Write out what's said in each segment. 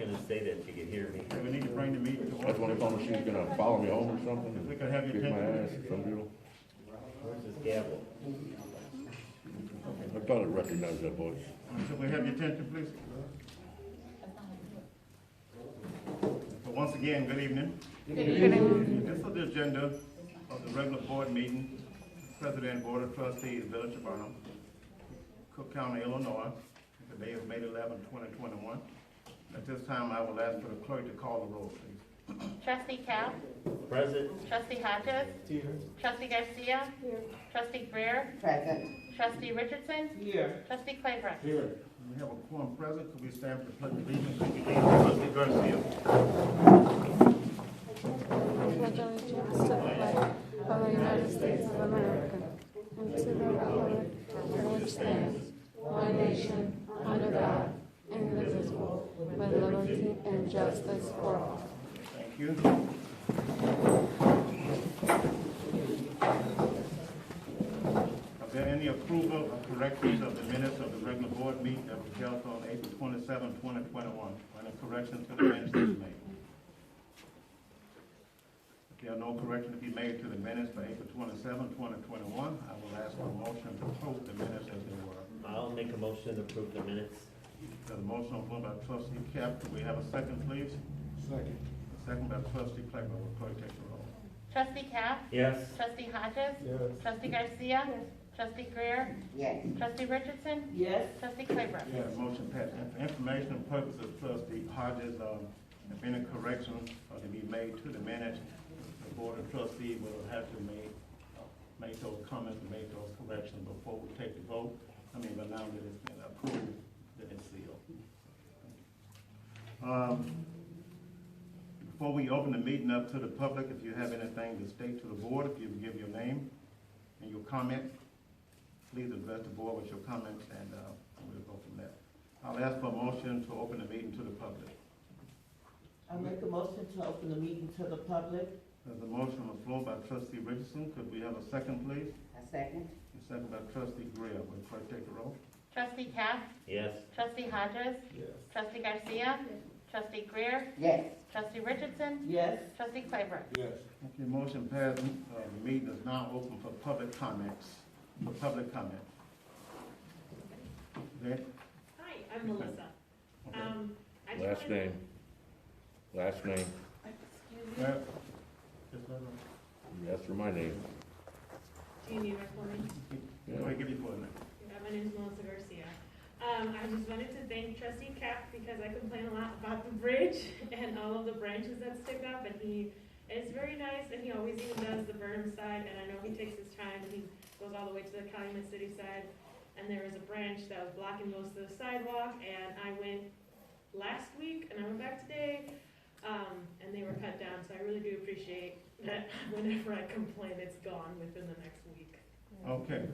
gonna say that you could hear me. Do we need to bring the meeting to order? That's when I told her she was gonna follow me home or something. If we could have your Kick my attention, ass or some deal. Where's this gavel? I thought I recognized that voice. so we have your attention, please. So once again, good evening. This is the agenda of the regular board meeting, President Board of Trustees, Village of Burnham, Cook County, Illinois. Today is May 11, 2021. At this time, I will ask for the clerk to call the roll, please. Trustee Cap? Present. Trustee Hodges? Here. Trustee Garcia? Here. Trustee Greer? Present. Trustee Richardson? Here. Trustee Claybrook? Here. We have a quorum present. Could we stand for the pledge of allegiance? Could you lead Trustee Garcia? Pledge allegiance to the flag of the United States of America and to the republic for which stands one nation under God, indivisible, with liberty and justice for all. Thank you. Are there any approval of corrections of the minutes of the regular board meeting that was held on April 27, 2021? Any corrections to the minutes that was made? If there are no corrections to be made to the minutes for April 27, 2021, I will ask for a motion to approve the minutes as they were. I'll make a motion to approve the minutes. There's a motion on the floor by Trustee Cap. Can we have a second, please? Second. Second by Trustee Claybrook. Will clerk take the roll? Trustee Cap? Yes. Trustee Hodges? Yes. Trustee Garcia? Yes. Trustee Greer? Yes. Trustee Richardson? Yes. Trustee Claybrook? Yes, motion passed. For information purposes, Trustee Hodges, if any corrections are to be made to the minutes, the Board of Trustees will have to make those comments and make those corrections before we take the vote. But now that it's been approved, then it's sealed. Before we open the meeting up to the public, if you have anything to state to the board, if you would give your name and your comment, please address the board with your comments, and we'll go from there. I'll ask for a motion to open the meeting to the public. I make a motion to open the meeting to the public. There's a motion on the floor by Trustee Richardson. Could we have a second, please? A second. A second by Trustee Greer. Will the clerk take the roll? Trustee Cap? Yes. Trustee Hodges? Yes. Trustee Garcia? Yes. Trustee Greer? Yes. Trustee Richardson? Yes. Trustee Claybrook? Yes. Okay, motion passed. The meeting is now open for public comments. For public comment. Okay? Hi, I'm Melissa. Okay. I just Last wanted- name. Last name. Excuse me, Well, just let them- You asked for my name. do you need my full name? Go ahead, give you full name. Yeah, my name is Melissa Garcia. I just wanted to thank Trustee Cap because I complain a lot about the bridge and all of the branches that stick up, and he is very nice, and he always even does the Burnham side, and I know he takes his time, and he goes all the way to the Calumet City side, and there was a branch that was blocking most of the sidewalk, and I went last week, and I went back today, and they were cut down, so I really do appreciate that whenever I complain, it's gone within the next week. Okay.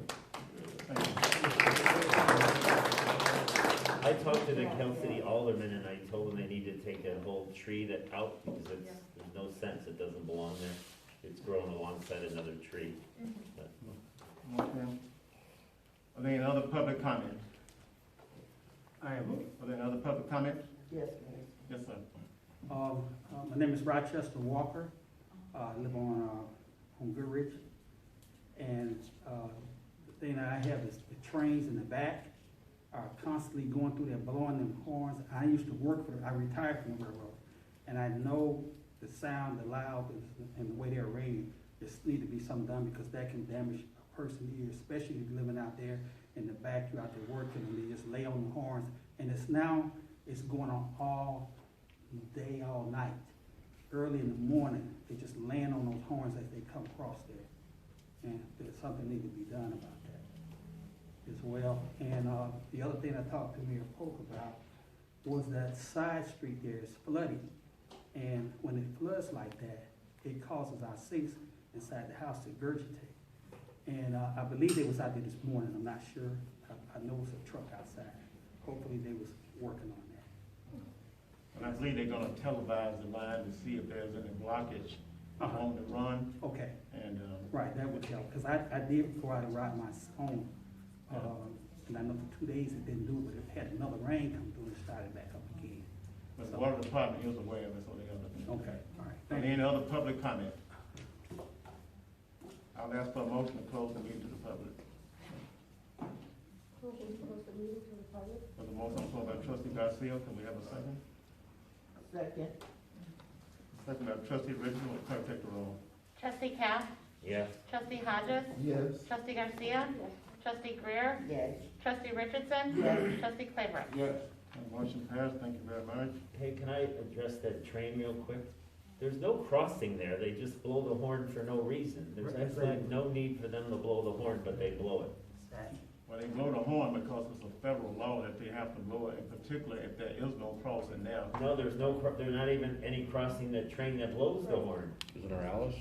Thank I talked to the Cal City Alderman and I told them they need to take that whole tree that out because there's no sense, it doesn't belong there. It's growing alongside another tree. But you. Okay. Are there any other public comments? Are there any other public comments? Yes, Yes, sir. My name is Rochester Walker. I live on Goodrich. And the thing that I have is the trains in the back are constantly going through there, blowing them horns. I used to work I retired from the railroad. And I know the sound, the loud, and the way they're rated. There need to be something done because that can damage a person's ear, especially if you're living out there in the back, you're out there working, and they just lay on the horns. And it's going on all day, all night. Early in the morning, they just land on those horns as they come across there. And there's something need to be done about that as well. And the other thing I talked to Mayor Polk about was that side street there is flooding. And when it floods like that, it causes our sinks inside the house to regurgitate. And I believe they was out there this morning, I'm not sure. I know it's a truck outside. Hopefully they was working on that. And I believe they're gonna televise the line to see if there's any blockage on the run. Okay, And, right, that would help, because I did go out and ride my own, and I know for 2 days it didn't do it, but it had another rain come through and started back up again. but so. Water Department is aware of it, so they understand. Okay, all right, thank you. Any other public comment? I'll ask for a motion to close the meeting to the public. For the motion on the floor by trustee Garcia, can we have a second? Second. Second by trustee Richardson, will clerk take the roll? Trustee Cap? Yes. Trustee Hodges? Yes. Trustee Garcia? Trustee Greer? Yes. Trustee Richardson? Yes. Trustee Claybrook? Yes. Motion passed, thank you very much. Hey, can I address that train real quick? There's no crossing there, they just blow the horn for no reason. There's absolutely no need for them to blow the horn, but they blow it. Well, they blow the horn because it's a federal law that they have to blow it, in particular if there is no crossing there. No, there's there's not even any crossing the train that blows the horn. Isn't there Alice?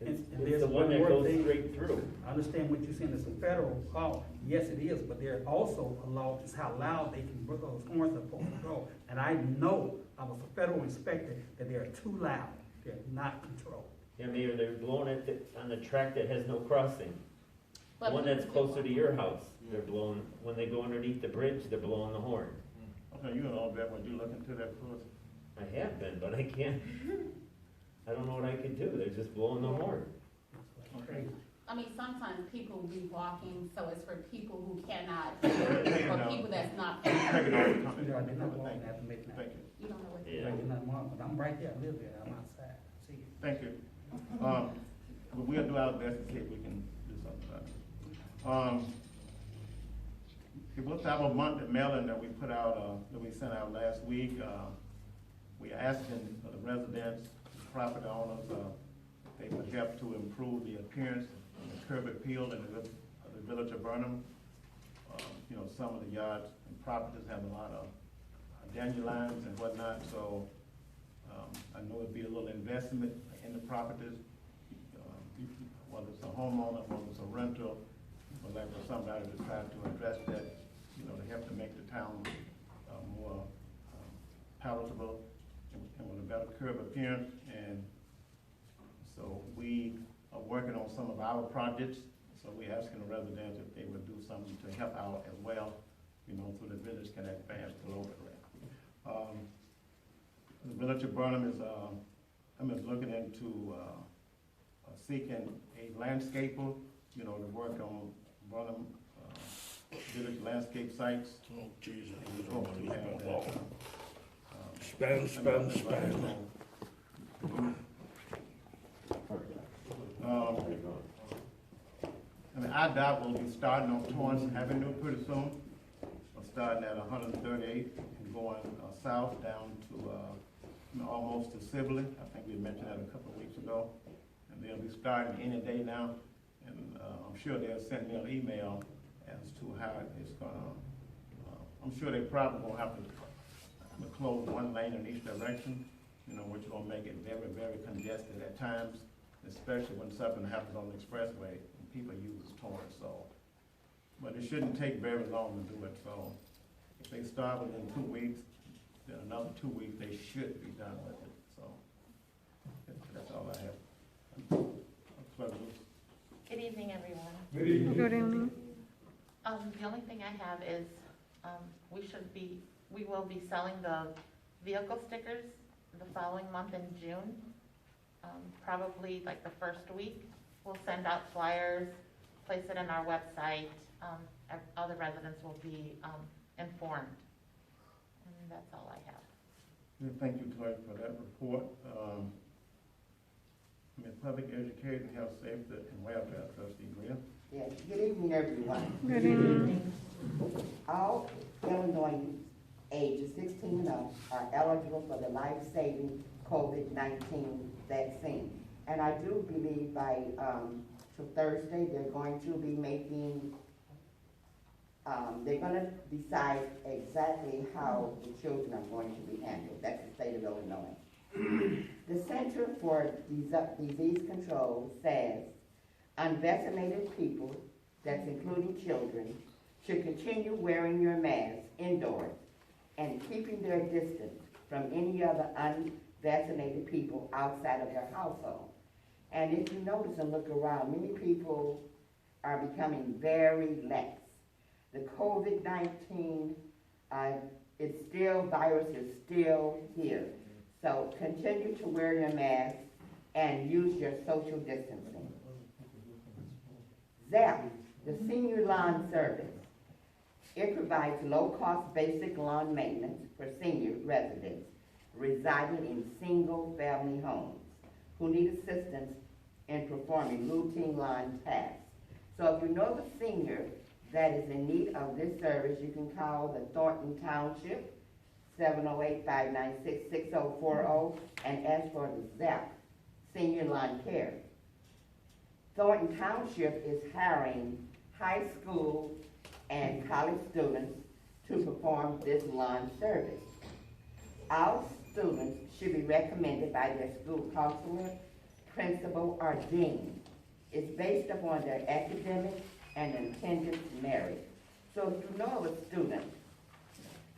It's And it's there's the one that one more goes thing. straight through. I understand what you're saying, it's a federal law, yes, it is, but there also a law is how loud they can, those horns are supposed to go. And I know, I was a federal inspector, that they are too loud, they're not controlled. Yeah, Mayor, they're blowing it on the track that has no crossing. The But- one that's closer to your house, they're blowing, when they go underneath the bridge, they're blowing the horn. Okay, you know that, when you look into that first. I have been, but I can't, I don't know what I can do, they're just blowing the horn. Okay. I mean, sometimes people will be walking, so it's for people who cannot, or people that's not. Take it off the I comment. did not walk Thank you. after midnight. Thank you. You don't know what. Yeah. I did not walk, but I'm right there, I live there, I'm outside, I see it. Thank you. But we'll do our best to see if we can do something about it. It was our monthly mailing that we put out, that we sent out last week. We asking the residents, property owners, if they would help to improve the appearance of the curb appeal in the village of Burnham. You know, some of the yards and properties have a lot of dandelions and whatnot, so I know it'd be a little investment in the properties, whether it's a homeowner, whether it's a rental, but like for somebody to try to address that, you know, to help to make the town more palatable and with a better curb appearance. And so we are working on some of our projects, so we're asking the residents if they would do something to help out as well, you know, so the village can advance globally. The village of Burnham is, I'm just looking into seeking a landscaper, you know, to work on Burnham village landscape sites. Oh, Jesus. And we hope to have that, Spam. I mean, I doubt we'll be starting on Torrance Avenue pretty soon. We're starting at 138th and going south down to, you know, almost to Sibley. I think we mentioned that a couple of weeks ago. And they'll be starting any day now. And I'm sure they'll send me an email as to how it's gonna, I'm sure they probably gonna have to close one lane in each direction, you know, which will make it very, very congested at times, especially when something happens on the expressway and people use Torrance, so. But it shouldn't take very long to do it, so if they start within 2 weeks, then another 2 weeks, they should be done with it, so. That's all I have. Good evening, everyone. Good evening. The only thing I have is, we will be selling the vehicle stickers the following month in June. Probably like the first week. We'll send out flyers, place it on our website. All the residents will be informed. And that's all I have. Thank you, Clerk, for that report. Public education, health, safety, and welfare, trustee Greer. Yes, good evening, everyone. Good evening. All Illinois ages 16 and up are eligible for the life-saving COVID-19 vaccine. And I do believe by Thursday, they're going to be making, they're going to decide exactly how the children are going to be handled. That's the state of Illinois. The Center for Disease Control says unvaccinated people, that's including children, should continue wearing your mask indoors and keeping their distance from any other unvaccinated people outside of their household. And if you notice and look around, many people are becoming very lax. The COVID-19 virus is still here. So continue to wear your mask and use your social distancing. ZAP, the Senior Lawn Service. It provides low-cost basic lawn maintenance for senior residents residing in single-family homes who need assistance in performing routine lawn tasks. So if you know the senior that is in need of this service, you can call the Thornton Township 708-596-6040 and ask for the ZAP, Senior Lawn Care. Thornton Township is hiring high school and college students to perform this lawn service. All students should be recommended by their school counselor, principal, or dean. It's based upon their academic and attendance merit. So if you know of a student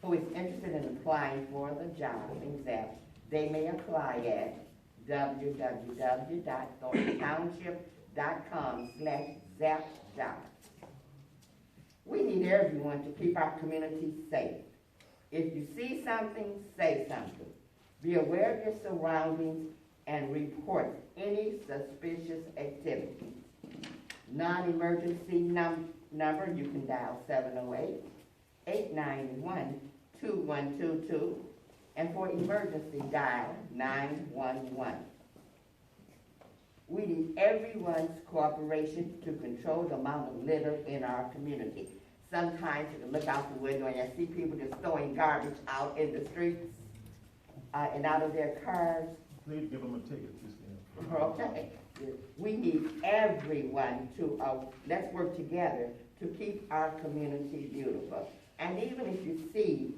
who is interested in applying for the job in ZAP, they may apply at www.thorntontownship.com/zapjob. We need everyone to keep our community safe. If you see something, say something. Be aware of your surroundings and report any suspicious activity. Non-emergency number, you can dial 708-891-2122, and for emergency, dial 911. We need everyone's cooperation to control the amount of litter in our community. Sometimes you can look out the window and you see people just throwing garbage out in the streets and out of their cars. Please give them a ticket, Christine. Okay. We need everyone to, let's work together to keep our community beautiful. And even if you see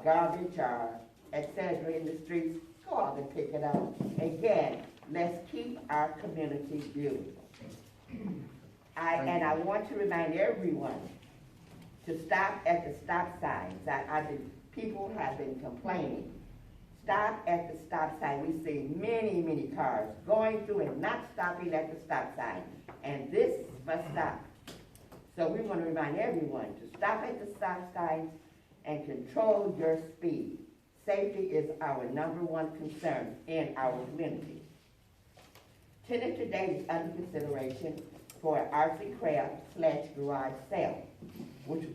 garbage or et cetera in the streets, go out and pick it up. Again, let's keep our community beautiful. And I want to remind everyone to stop at the stop signs. People have been complaining. Stop at the stop sign. We see many, many cars going through and not stopping at the stop sign. And this must stop. So we want to remind everyone to stop at the stop signs and control your speed. Safety is our #1 concern in our community. Tentative date is under consideration for an artsy craft/garage sale, which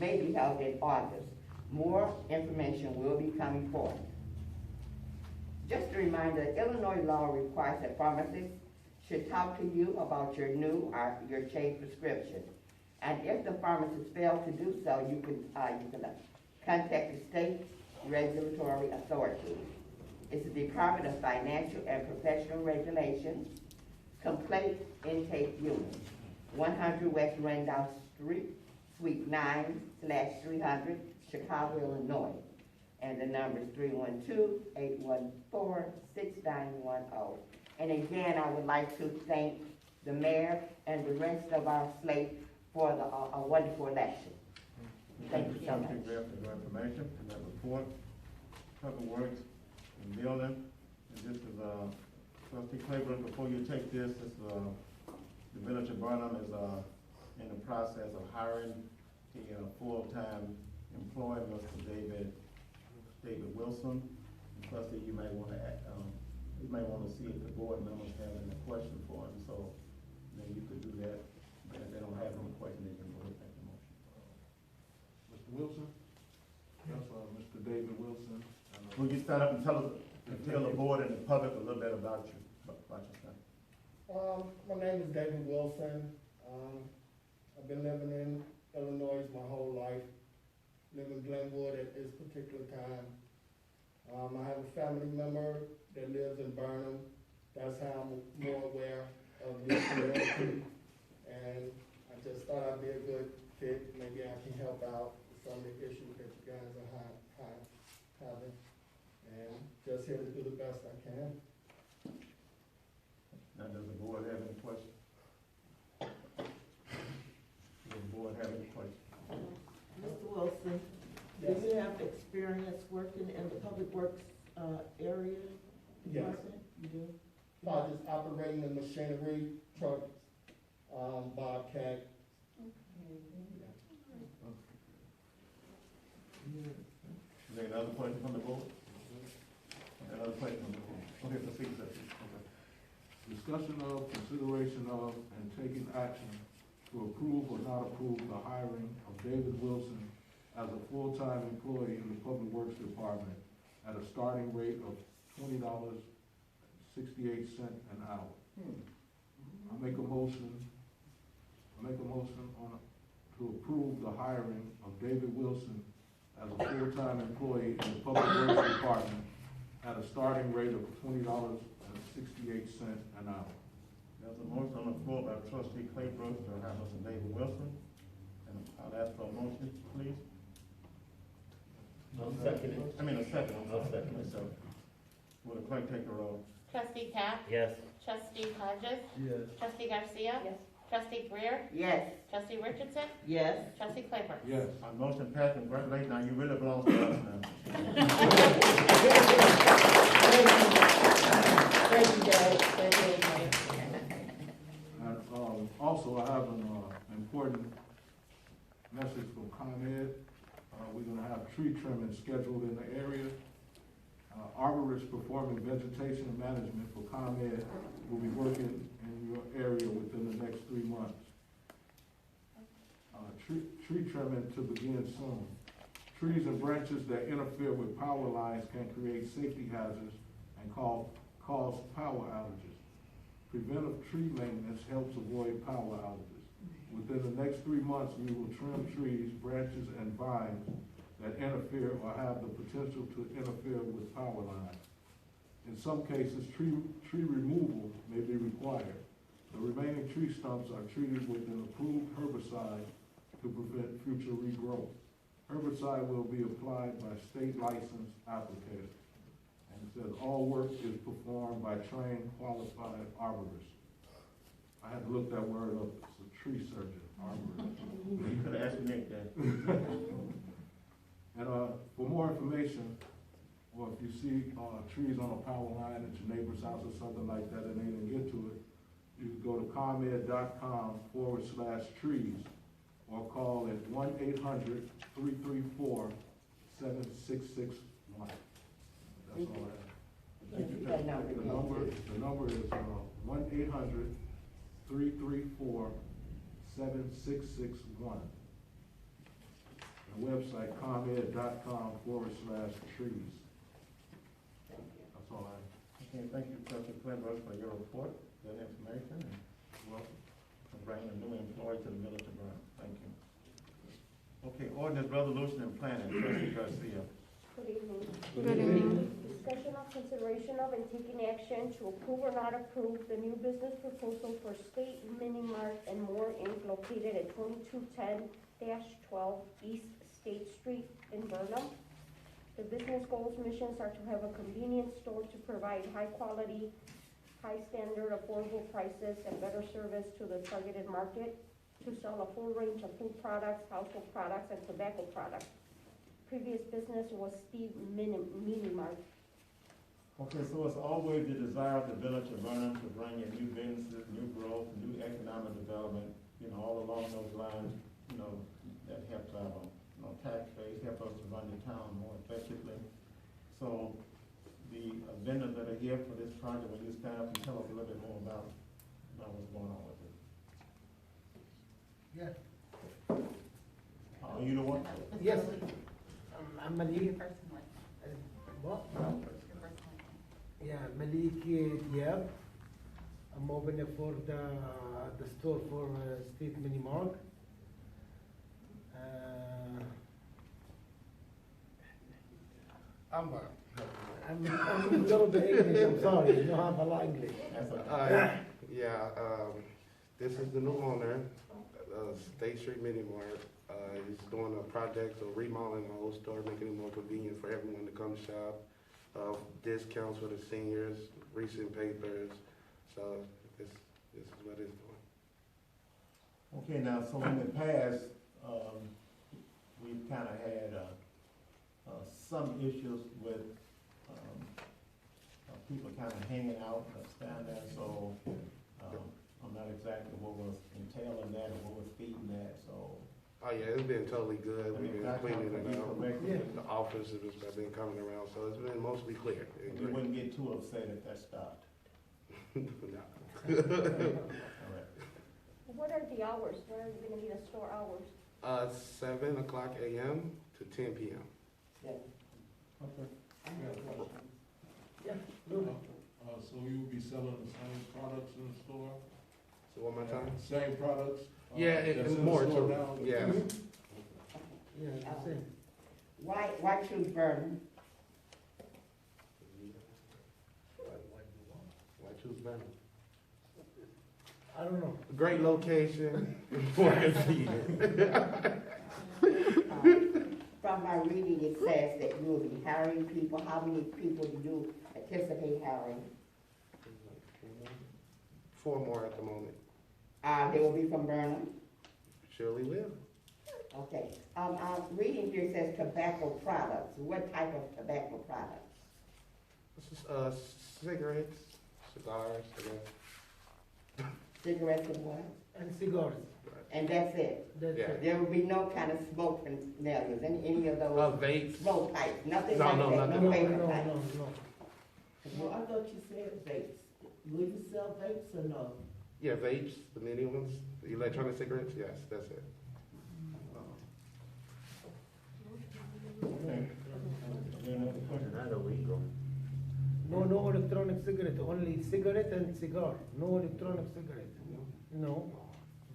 may be held in August. More information will be coming forth. Just a reminder, Illinois law requires that pharmacists should talk to you about your new or your changed prescription. And if the pharmacist fails to do so, you can contact the state regulatory authority. It's the Department of Financial and Professional Regulations, Complaint Intake Unit, 100 West Randolph Street, Suite 9/300, Chicago, Illinois. And the number is 312-814-6910. And again, I would like to thank the mayor and the rest of our slate for a wonderful election. Thank you so much. Thank you for your information and that report. Public Works and Building. And this is Trustee Claiborne, before you take this, the Village of Burnham is in the process of hiring a full-time employee, Mr. David Wilson. And Trustee, you may want to see if the board members have any question for him, so then you could do that. But if they don't have any question, they can go ahead and make the motion. Mr. Wilson? Yes, Mr. David Wilson. Will you stand up and tell the board and the public a little bit about yourself? My name is David Wilson. I've been living in Illinois my whole life. Live in Glenwood at this particular time. I have a family member that lives in Burnham. That's how I'm more aware of this community. And I just thought I'd be a good fit. Maybe I can help out with some of the issues that you guys are having. And just here to do the best I can. Now, does the board have any questions? Does the board have any questions? Mr. Wilson, do Yes. you have experience working in the public works area? Yes. Department? You do? Just operating the machinery, trucks, Bobcat. there another question from the board? Another question from the board? Okay, proceed, sir. Discussion of, consideration of, and taking action to approve or not approve the hiring of David Wilson as a full-time employee in the Public Works Department at a starting rate of $20.68 an hour. I make a motion to approve the hiring of David Wilson as a full-time employee in the Public Works Department at a starting rate of $20.68 an hour. There's a motion on the floor by trustee Claybrook to have Mr. David Wilson, and I'll ask for a motion, please. I'll second it. I mean, a second. I'll second it. So, will the clerk take the roll? Trustee Cap? Yes. Trustee Hodges? Yes. Trustee Garcia? Yes. Trustee Greer? Yes. Trustee Richardson? Yes. Trustee Claybrook? Yes. Our motion passed, congratulations, now you really belong to us now. Thank you, Dad. Thank you. And, also, I have an important message from ComEd. We're gonna have tree trimming scheduled in the area. Arborists performing vegetation management for ComEd will be working in your area within the next 3 months. Tree trimming to begin soon. Trees and branches that interfere with power lines can create safety hazards and cause power outages. Preventive tree maintenance helps avoid power outages. Within the next 3 months, we will trim trees, branches, and vines that interfere or have the potential to interfere with power lines. In some cases, tree removal may be required. The remaining tree stumps are treated with an approved herbicide to prevent future regrowth. Herbicide will be applied by state licensed applicators. And it says all work is performed by trained qualified arborists. I had to look that word up. It's a tree surgeon, arborist. You could have asked Nick that. And for more information, or if you see trees on a power line at your neighbor's house or something like that and they didn't get to it, you can go to comed.com/trees or call at 1-800-334-7661. That's all I have. The number is 1-800-334-7661. The website comed.com/trees. That's all I have. Okay, thank you, Trustee Claybrook, for your report, that information, and welcome for bringing a new employee to the village of Burnham. Thank you. Okay, ordinance, resolution, and planning, Trustee Garcia. Good evening. Good evening. Discussion of consideration of and taking action to approve or not approve the new business proposal for State Mini Mart and More Inc. located at 2210-12 East State Street in Burnham. The business goals, missions are to have a convenience store to provide high quality, high standard, affordable prices, and better service to the targeted market, to sell a full range of food products, household products, and tobacco products. Previous business was Steve Mini Mart. Okay, so it's always the desire of the village of Burnham to bring in new businesses, new growth, new economic development, all along those lines, that helps our, tax base, help us to run the town more effectively. So the vendors that are here for this project, will you stand up and tell us a little bit more about what's going on with it? Yeah. Are you the one? Yes. I'm Malik. What? Yeah, Malik Diab. I'm opening for the store for State Mini Mart. I'm little bit English, I'm sorry, you don't have a lot of English. This is the new owner, State Street Mini Mart. He's doing a project of remodeling the whole store, making it more convenient for everyone to come shop. Discounts for the seniors, recent papers. So this is what it's doing. Okay, now, so in the past, we've kind of had some issues with people kind of hanging out, standing there, so I'm not exactly what was entailing that or what was feeding that, so Oh, yeah, it's been totally good. We've been That cleaning time it for you out. correct. The office has been coming around, so it's been mostly clear. And you wouldn't get too upset if that stopped. No. All right. What are the hours? What are gonna be the store hours? 7 o'clock a.m. to 10 p.m. Yes. Okay. So you will be selling the same products in the store? So one more time? Same products? Yeah, that's in it's the more store too. now? Yeah. Yeah, that's it. Why choose Burnham? Why choose Burnham? I don't know. Great location, more convenient. From my reading, it says that you will be hiring people. How many people do you anticipate hiring? 4 more at the moment. They will be from Burnham? Surely will. Okay. Reading here says tobacco products. What type of tobacco products? This is cigarettes, cigars, Cigarettes and what? And cigars. And that's it? That's Yeah. it. There will be no kind of smoke inhalers, any of those Vapes. smoke pipes, nothing No, like no, that, nothing. no No, vapor no, pipes. no. Well, I thought you said vapes. Will you sell vapes or no? Yeah, vapes, the mini ones, the electronic cigarettes, yes, that's it. Okay. Any other questions? They're not illegal. No electronic cigarette, only cigarette and cigar. No electronic cigarette. No.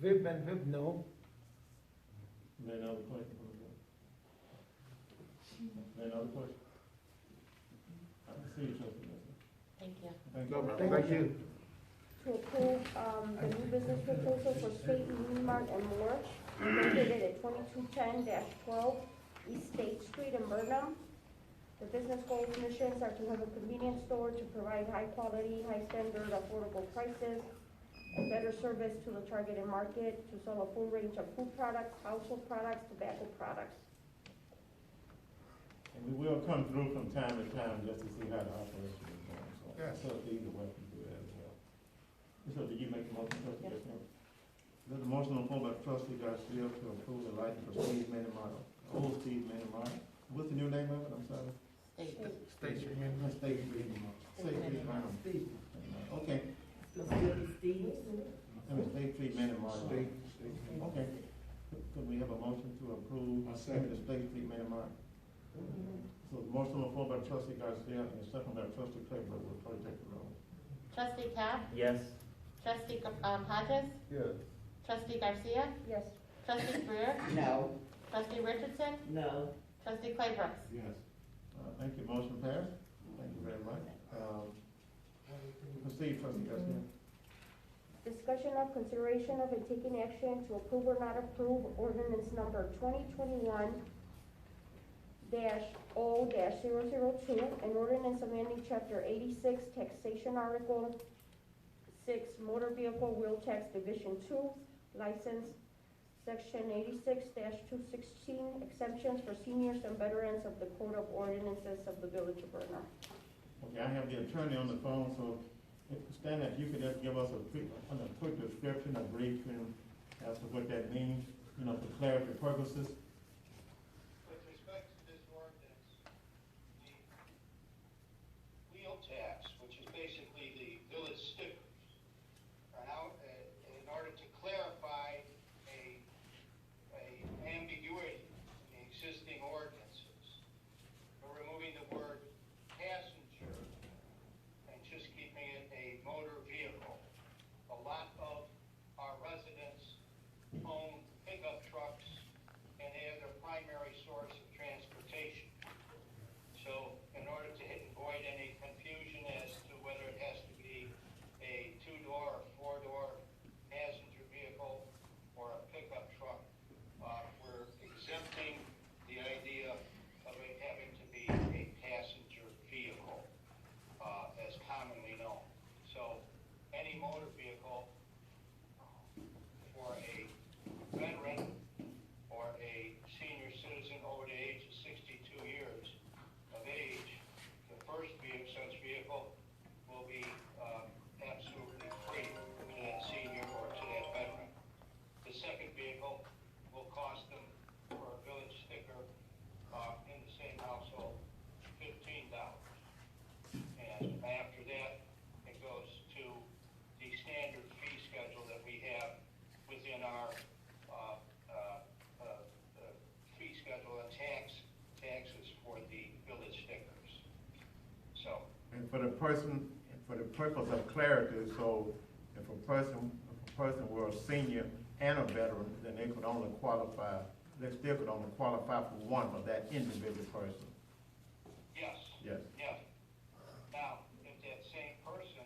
Vape and vape, no. Any other questions? Any other questions? I can see you, Trustee Nelson. Thank you. Thank No you. problem, thank you. To approve, the new business proposal for State Mini Mart and more, located at 2210-12 East State Street in Burnham. The business goals and missions are to have a convenience store to provide high quality, high standard, affordable prices, and better service to the targeted market, to sell a full range of food products, household products, tobacco products. And we will come through from time to time just to see how the operation is going, so. Yes. Trustees are welcome to do that as well. So did you make the motion, Trustee? Yes. Yes, ma'am. There's a motion on the floor by Trustee Garcia to approve the license for Steve's Mini Mart, Old Steve's Mini Mart. What's the new name of it? I'm sorry. State. State Street Mini Mart. State Street Mini Mart. State Street Burnham. Steve. Okay. Steve. State Street Mini Mart. State. Okay. Could we have a motion to approve I second. the State Street Mini Mart? So the motion on the floor by Trustee Garcia and the second by Trustee Claybrook. Will probably take the roll. Trustee Cap? Yes. Trustee Hodges? Yes. Trustee Garcia? Yes. Trustee Greer? No. Trustee Richardson? No. Trustee Claybrook? Yes. Thank you, motion passed. Thank you very much. Proceed, Trustee Garcia. Discussion of consideration of and taking action to approve or not approve ordinance number 2021-0-002, an ordinance amending chapter 86, taxation article 6, motor vehicle wheel tax division 2, license section 86-216, exemptions for seniors and veterans of the Code of Ordinances of the Village of Burnham. Okay, I have the attorney on the phone, so Stan, if you could just give us a quick description, a brief, as to what that means, for clarity purposes. With respect to this ordinance, the wheel tax, which is basically the village stickers, are now, in order to clarify a ambiguity in the existing ordinances, we're removing the word passenger and just keeping it a motor vehicle. A lot of our residents own pickup trucks and they are their primary source of transportation. So in order to avoid any confusion as to whether it has to be a 2-door or 4-door passenger vehicle or a pickup truck, we're exempting the idea of it having to be a passenger vehicle, as commonly known. So any motor vehicle for a veteran or a senior citizen over the age of 62 years of age, the first such vehicle will be absolutely free to that senior or to that veteran. The second vehicle will cost them And for the purpose of clarity, so if a person were a senior and a veteran, then they still could only qualify for one of that individual person. Yes. Yes. Yes. Now, if that same person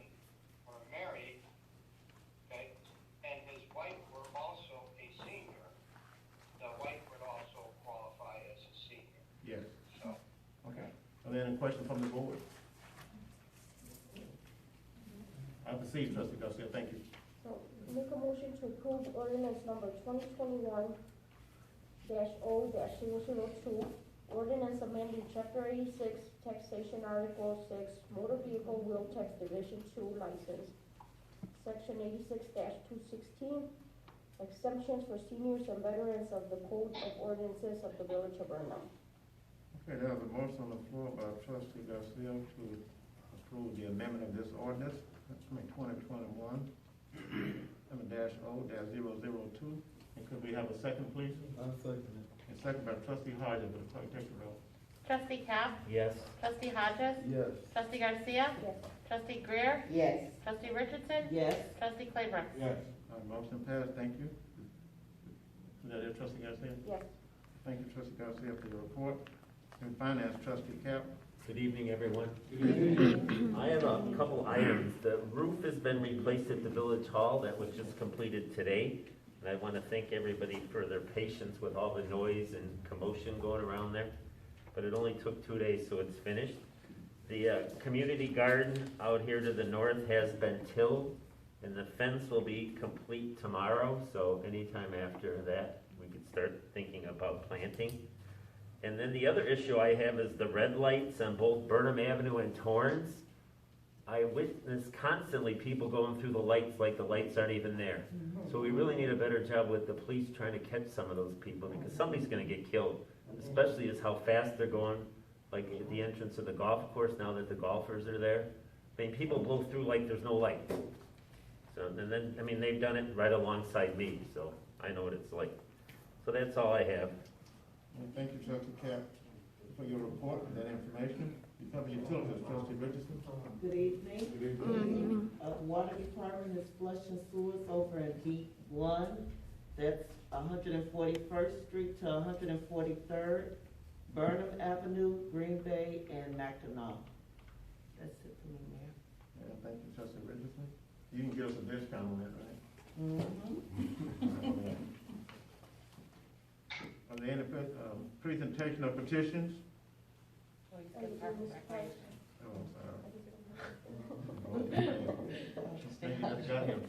were married, okay, and his wife were also a senior, the wife would also qualify as a senior. Yes. So, Okay. Are there any questions from the board? I proceed, Trustee Garcia, thank you. So, make a motion to approve ordinance number 2021-0-002, ordinance amending chapter 86, taxation article 6, motor vehicle wheel tax division 2 license, section 86-216, exemptions for seniors and veterans of the code of ordinances of the village of Burnham. Okay, there's a motion on the floor by Trustee Garcia to approve the amendment of this ordinance, 2021-0-002. And could we have a second, please? I'll second it. And second by Trustee Hodges, will the clerk take the roll? Trustee Cap? Yes. Trustee Hodges? Yes. Trustee Garcia? Yes. Trustee Greer? Yes. Trustee Richardson? Yes. Trustee Claybrook? Yes. Motion passed, thank you. Is that it, Trustee Garcia? Yes. Thank you, Trustee Garcia, for your report. And Finance, Trustee Cap. Good evening, everyone. I have a couple items. The roof has been replaced at the Village Hall. That was just completed today. And I want to thank everybody for their patience with all the noise and commotion going around there. But it only took 2 days, so it's finished. The community garden out here to the north has been tilled, and the fence will be complete tomorrow. So anytime after that, we could start thinking about planting. And then the other issue I have is the red lights on both Burnham Avenue and Torrance. I witness constantly people going through the lights like the lights aren't even there. So we really need a better job with the police trying to catch some of those people, because somebody's gonna get killed, especially as how fast they're going, like at the entrance of the golf course now that the golfers are there. I mean, people blow through like there's no light. So, and then, I mean, they've done it right alongside me, so I know what it's like. So that's all I have. Thank you, Trustee Cap, for your report and that information. You cover utilities, Trustee Richardson. Good evening. Good evening. Water Department is flushing sewers over in Deep 1. That's 141st Street to 143rd, Burnham Avenue, Green Bay, and Mackinac. That's it for me, Mayor. Yeah, thank you, Trustee Richardson. You can give us a discount on that, right? Are there any presentation of petitions? Oh, I'm sorry. Thank you, Mr. Goddamn.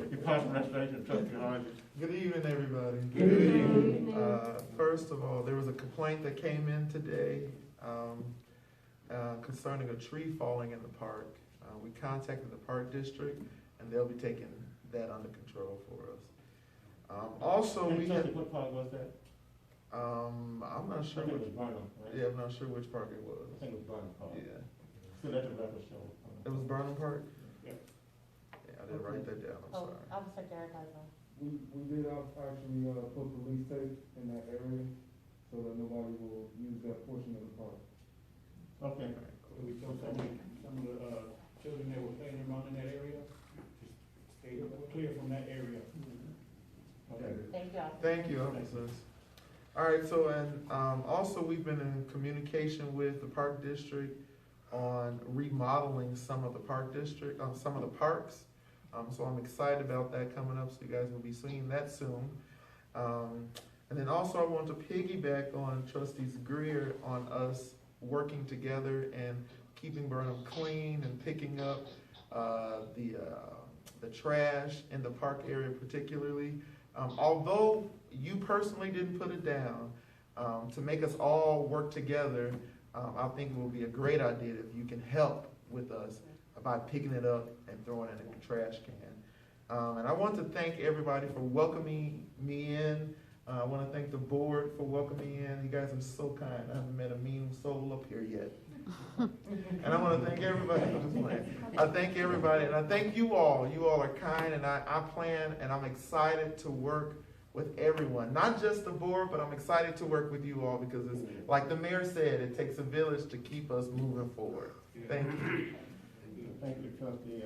Your parts and restoration, Trustee Hodges. Good evening, everybody. Good evening. First of all, there was a complaint that came in today concerning a tree falling in the park. We contacted the park district, and they'll be taking that under control for us. Also, we had. What park was that? I'm not sure. I think it was Burnham, right? Yeah, I'm not sure which park it was. I think it was Burnham Park. Yeah. So that's a record show. It was Burnham Park? Yeah. Yeah, I didn't write that down, I'm sorry. Officer Derek has one. We did actually put police tape in that area so that nobody will use that portion of the park. Okay. So we told some of the children that were playing around in that area, just stay clear from that area. Okay. Thank you, officer. Thank you, officers. All right, so, and also we've been in communication with the park district on remodeling some of the some of the parks. So I'm excited about that coming up, so you guys will be seeing that soon. And then also I want to piggyback on Trustees Greer on us working together and keeping Burnham clean and picking up the trash in the park area particularly. Although you personally didn't put it down, to make us all work together, I think it will be a great idea if you can help with us by picking it up and throwing it in the trash can. And I want to thank everybody for welcoming me in. I want to thank the board for welcoming me in. You guys are so kind. I haven't met a mean soul up here yet. And I want to thank everybody. I'm just playing. I thank everybody, and I thank you all. You all are kind, and I plan, and I'm excited to work with everyone, not just the board, but I'm excited to work with you all because it's, like the mayor said, it takes a village to keep us moving forward. Thank you. Thank you, Trustee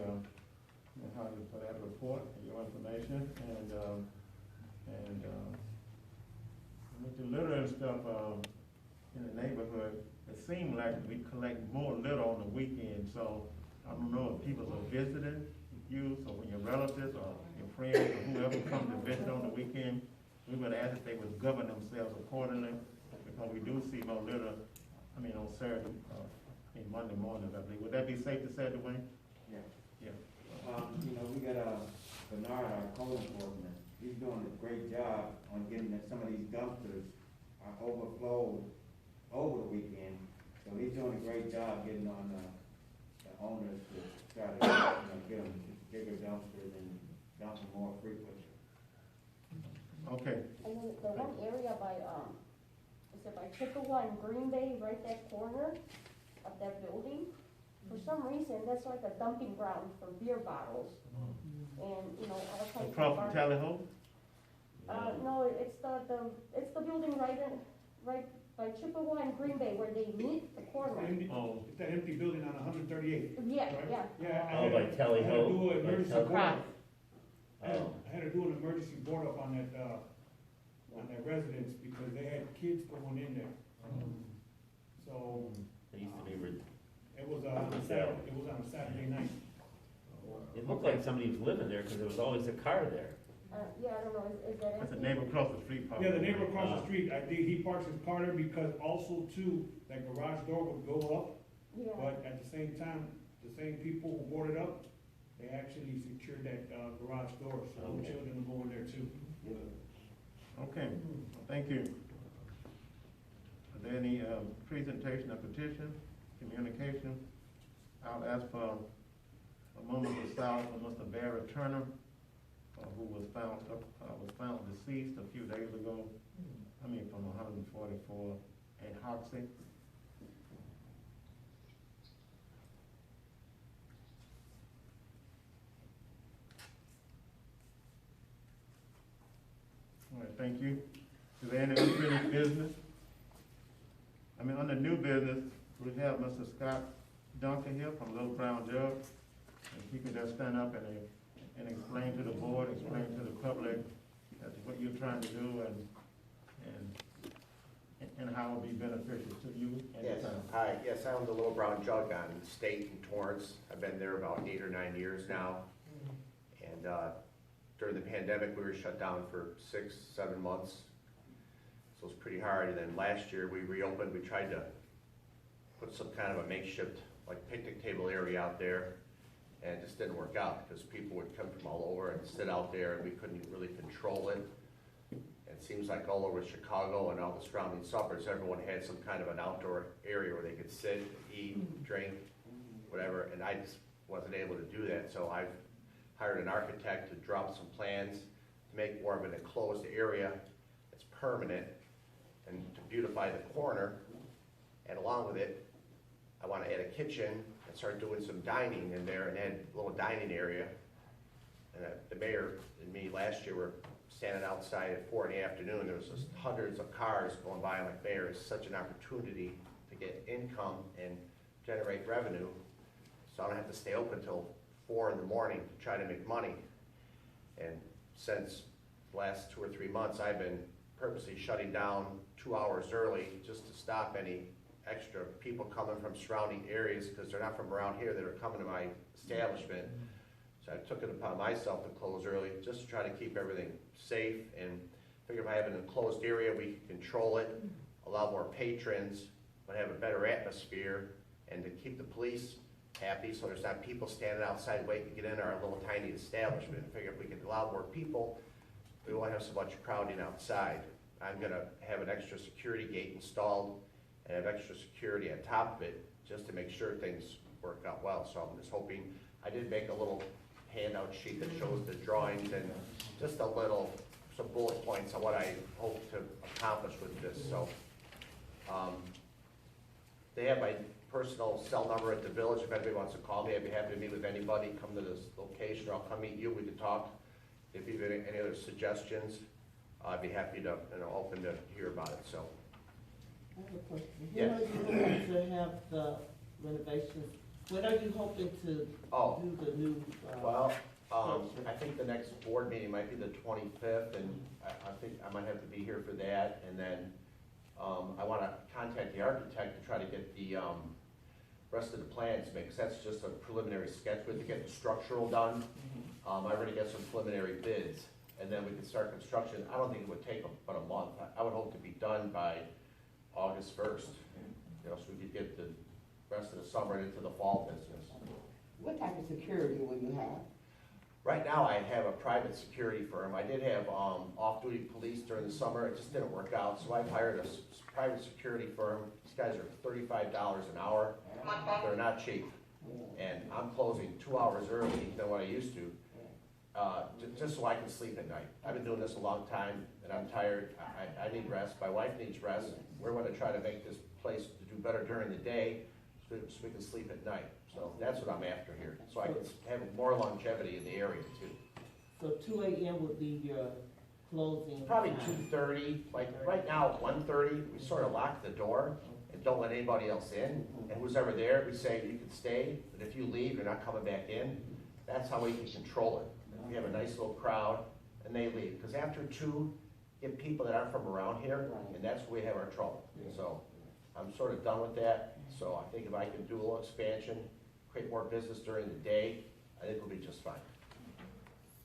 Hodges, for that report and your information. And with the litter and stuff in the neighborhood, it seems like we collect more litter on the weekend. So I don't know if people are visiting you, so when your relatives or your friends or whoever comes to visit on the weekend, we would ask if they would govern themselves accordingly, because we do see more litter, on Saturday, in Monday mornings, I believe. Would that be safe to say, Dwayne? Yeah. Yeah. We got Bernard, our code enforcement. He's doing a great job on getting some of these dumpsters overflowed over the weekend. So he's doing a great job getting on the owners to try to get them bigger dumpsters and dump them more frequently. Okay. And then the one area by, is it by Chippewa and Green Bay, right that corner of that building? For some reason, that's like a dumping ground for beer bottles. And, all types of. Across from Tally Ho? No, it's the building right by Chippewa and Green Bay where they meet, the corner. It's that empty building on 138. Yeah, right? yeah. Yeah. Oh, by Tally Ho? I had to do an emergency board up on that residence because they had kids going in there. So It used to be, it was on a Saturday night. it looked like somebody was living there because there was always a car there. Yeah, I don't know, is that? That's a neighbor across the street, probably. Yeah, the neighbor across the street, I think he parks his car there because also too, that garage door would go up. Yeah. But at the same time, the same people who boarded up, they actually secured that garage door, so no children will go in there too. Okay, thank you. Are there any presentation of petition, communication? I'll ask for a moment of silence for Mr. Barry Turner, who was found deceased a few days ago. From 144 at Hoxie. All right, thank you. Is there any unfinished business? Under new business, we have Mr. Scott Duncan here from Little Brown Jug. If he could just stand up and explain to the board, explain to the public as to what you're trying to do and how it will be beneficial to you and the Yes, town. hi. Yes, I own the Little Brown Jug on State and Torrance. I've been there about 8 or 9 years now. And during the pandemic, we were shut down for 6, 7 months. So it was pretty hard. And then last year, we reopened. We tried to put some kind of a makeshift, picnic table area out there. And it just didn't work out because people would come from all over and sit out there and we couldn't really control it. It seems like all over Chicago and all the surrounding suburbs, everyone had some kind of an outdoor area where they could sit, eat, drink, whatever, and I just wasn't able to do that. So I've hired an architect to drop some plans to make more of an enclosed area that's permanent and to beautify the corner. And along with it, I want to add a kitchen and start doing some dining in there and add a little dining area. And the mayor and me last year were standing outside at 4 in the afternoon. There was just hundreds of cars going by. I'm like, Mayor, it's such an opportunity to get income and generate revenue. So I don't have to stay open until 4 in the morning to try to make money. And since the last 2 or 3 months, I've been purposely shutting down 2 hours early just to stop any extra people coming from surrounding areas because they're not from around here that are coming to my establishment. So I took it upon myself to close early just to try to keep everything safe and figure if I have an enclosed area, we can control it, allow more patrons, but have a better atmosphere, and to keep the police happy so there's not people standing outside waiting to get in our little tiny establishment. I figure if we can allow more people, we won't have so much crowding outside. I'm gonna have an extra security gate installed and have extra security on top of it just to make sure things work out well. So I'm just hoping, I did make a little handout sheet that shows the drawings and just some bullet points on what I hope to accomplish with this. So they have my personal cell number at the village. If anybody wants to call me, I'd be happy to meet with anybody. Come to this location or I'll come meet you. We can talk if you have any other suggestions. I'd be happy to, open to hear about it, so. I have a question. Yes. When are you hoping to have the renovations, when are you hoping to do the new, Well, structure? I think the next board meeting might be the 25th, and I think I might have to be here for that, and then, I wanna contact the architect to try to get the, rest of the plans made, because that's just a preliminary sketch, we have to get the structural done. I already got some preliminary bids, and then we can start construction. I don't think it would take but a month. I would hope to be done by August 1st, so we could get the rest of the summer and into the fall business. What type of security will you have? Right now, I have a private security firm. I did have off-duty police during the summer. It just didn't work out, so I've hired a private security firm. These guys are $35 an hour. They're not cheap, and I'm closing 2 hours early than what I used to, just so I can sleep at night. I've been doing this a long time, and I'm tired. I need rest. My wife needs rest. We're going to try to make this place to do better during the day, so we can sleep at night. So that's what I'm after here, so I can have more longevity in the area too. So 2 a.m. would be your closing Probably time? 2:30, like right now at 1:30, we sort of lock the door and don't let anybody else in. And who's ever there, we say you can stay, but if you leave, you're not coming back in. That's how we can control it. We have a nice little crowd and they leave, because after 2, get people that aren't from around here, and that's where we have our trouble. So I'm sort of done with that. So I think if I can do a little expansion, create more business during the day, I think we'll be just fine.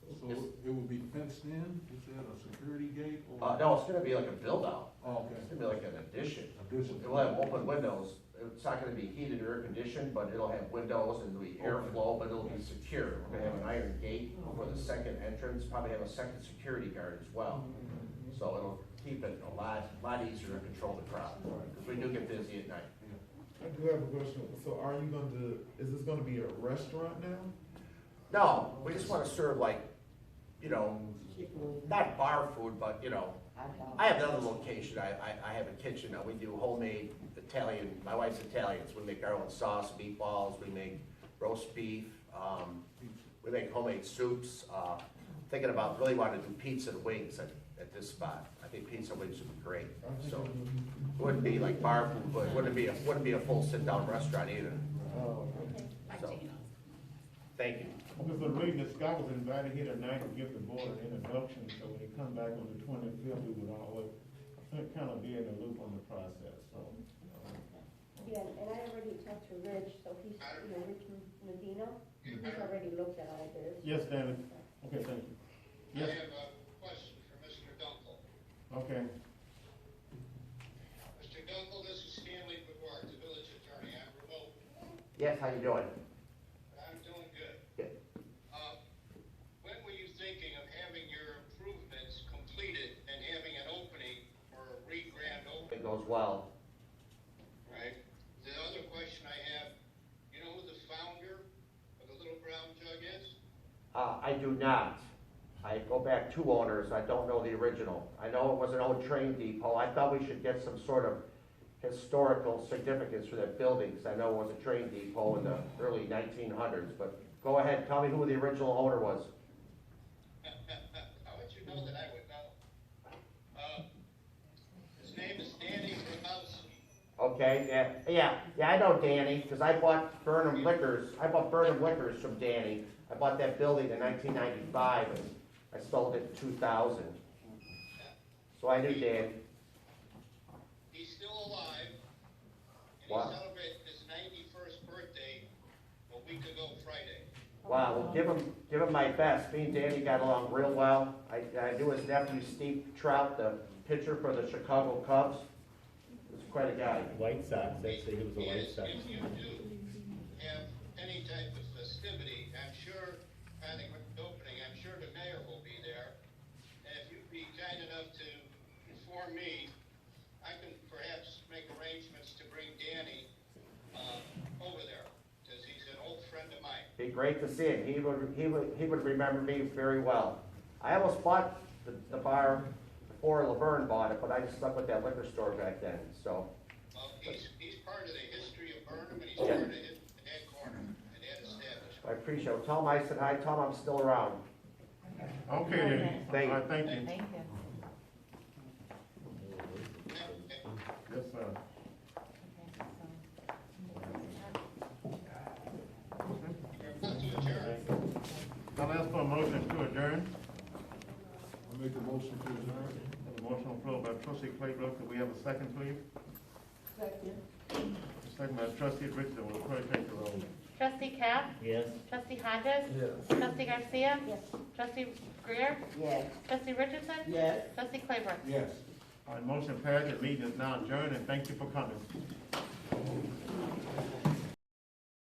So it will be fenced in, is that a security gate or? No, it's gonna be like a build out. Oh, okay. It's gonna be like an addition. Addition. It will have open windows. It's not gonna be heated or air conditioned, but it'll have windows and there'll be airflow, but it'll be secure. We're gonna have an iron gate for the second entrance, probably have a second security guard as well. So it'll keep it a lot easier to control the crowd, because we do get busy at night. I do have a question. So are you going to, is this going to be a restaurant now? No, we just wanna serve like, not bar food, but, I have another location. I have a kitchen. We do homemade Italian, my wife's Italian, so we make our own sauce, meatballs, we make roast beef, we make homemade soups. Thinking about really wanting to do pizza and wings at this spot. I think pizza and wings would be great. So it wouldn't be like bar food, but it wouldn't be a full sit-down restaurant either. So, thank you. Okay, so the reason that Scott was invited here tonight to give the board an introduction, so when he come back on the 25th, we would all kind of be in the loop on the process, so. Yeah, and I already talked to Rich, so he's, Rich Medina, he's already looked at all this. Yes, David. Okay, thank you. Yes. I have a question for Mr. Dunkel. Okay. Mr. Dunkel, this is Stanley Bevard, the village attorney. I'm remote. Yes, how you doing? I'm doing good. Good. When were you thinking of having your improvements completed and having an opening for a re-grand opening? It goes well. Right. The other question I have, you know who the founder of the Little Brown Jug is? I do not. I go back 2 owners. I don't know the original. I know it was an old train depot. I thought we should get some sort of historical significance for that building, because I know it was a train depot in the early 1900s. But go ahead, tell me who the original owner was. How would you know that I would know? His name is Danny Grabowski. Okay, yeah, I know Danny, because I bought Burnham Liquors from Danny. I bought that building in 1995, and I sold it in 2000. So I knew Dan. He's still alive, and Wow. he celebrated his 91st birthday a week ago Friday. Wow, well, give him my best. Me and Danny got along real well. I knew his nephew, Steve Trout, the pitcher for the Chicago Cubs. He was quite a guy. White Sox, they say he was a White Sox. If you do have any type of festivity, I'm sure, I think with the opening, I'm sure the mayor will be there. And if you'd be kind enough to inform me, I can perhaps make arrangements to bring Danny over there, because he's an old friend of mine. Be great to see him. He would remember me very well. I almost bought the bar before Laverne bought it, but I just stuck with that liquor store back then. So. Well, he's part of the history of Burnham, and he's part of that corner and that establishment. I appreciate it. Tell him I said hi. Tell him I'm still around. Okay, then. Thank you. All right, thank you. Thank you. Yes, sir. I'll ask for a motion to adjourn. I make a motion to adjourn. A motion on the floor by trustee Claybrook. Could we have a second, please? Second. Second by trustee Richardson. Will the clerk take the roll? Trustee Cap? Yes. Trustee Hodges? Yes. Trustee Garcia? Yes. Trustee Greer? Yes. Trustee Richardson? Yes. Trustee Claybrook? Yes. All right, motion passed. The meeting is now adjourned, and thank you for coming.